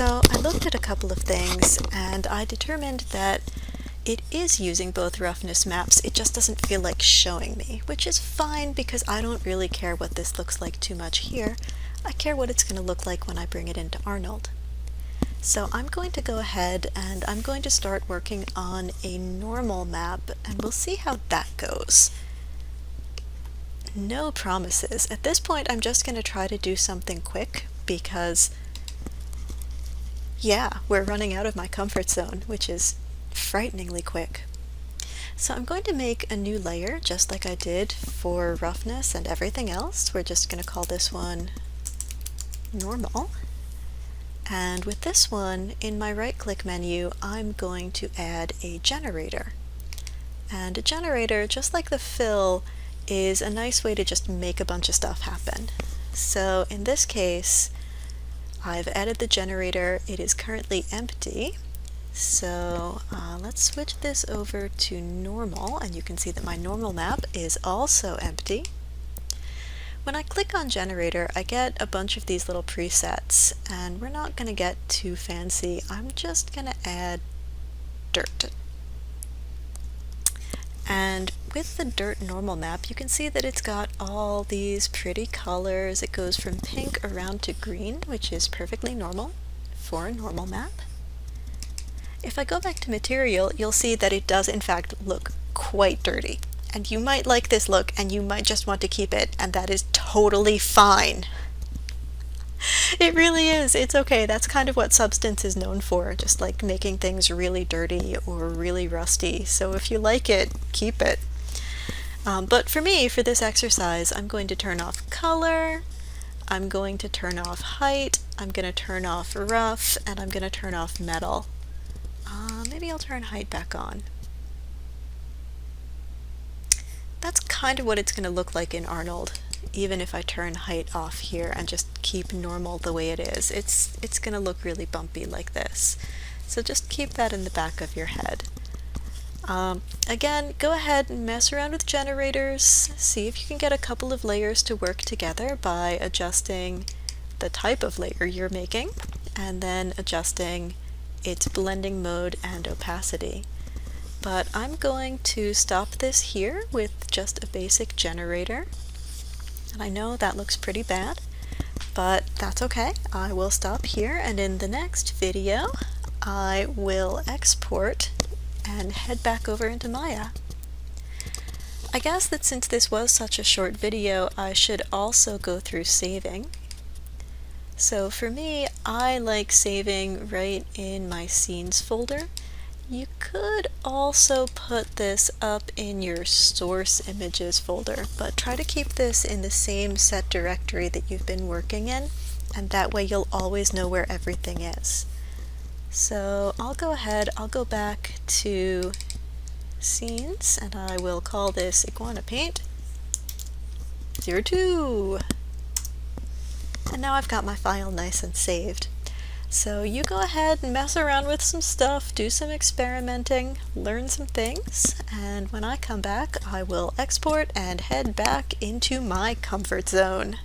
So I looked at a couple of things and I determined that it is using both roughness maps, it just doesn't feel like showing me, which is fine because I don't really care what this looks like too much here. I care what it's going to look like when I bring it into Arnold. So I'm going to go ahead and I'm going to start working on a normal map and we'll see how that goes. No promises. At this point I'm just going to try to do something quick because yeah, we're running out of my comfort zone, which is frighteningly quick. So I'm going to make a new layer just like I did for roughness and everything else. We're just going to call this one normal. And with this one, in my right-click menu, I'm going to add a generator. And a generator, just like the fill, is a nice way to just make a bunch of stuff happen. So in this case, I've added the generator. It is currently empty. So let's switch this over to normal, and you can see that my normal map is also empty. When I click on generator, I get a bunch of these little presets, and we're not going to get too fancy. I'm just going to add dirt. And with the dirt normal map, you can see that it's got all these pretty colors. It goes from pink around to green, which is perfectly normal for a normal map. If I go back to material, you'll see that it does in fact look quite dirty. And you might like this look and you might just want to keep it, and that is totally fine. It really is. It's okay. That's kind of what Substance is known for, just like making things really dirty or really rusty. So if you like it, keep it. But for me, for this exercise, I'm going to turn off color, I'm going to turn off height, I'm going to turn off rough, and I'm going to turn off metal. Maybe I'll turn height back on. That's kind of what it's going to look like in Arnold, even if I turn height off here and just keep normal the way it is. It's going to look really bumpy like this. So just keep that in the back of your head. Again, go ahead and mess around with generators, see if you can get a couple of layers to work together by adjusting the type of layer you're making, and then adjusting its blending mode and opacity. But I'm going to stop this here with just a basic generator. And I know that looks pretty bad, but that's okay. I will stop here, and in the next video I will export and head back over into Maya. I guess that since this was such a short video, I should also go through saving. So for me, I like saving right in my scenes folder. You could also put this up in your source images folder, but try to keep this in the same set directory that you've been working in, and that way you'll always know where everything is. So I'll go ahead, I'll go back to scenes, and I will call this Iguana Paint 02. And now I've got my file nice and saved. So you go ahead and mess around with some stuff, do some experimenting, learn some things, and when I come back I will export and head back into my comfort zone.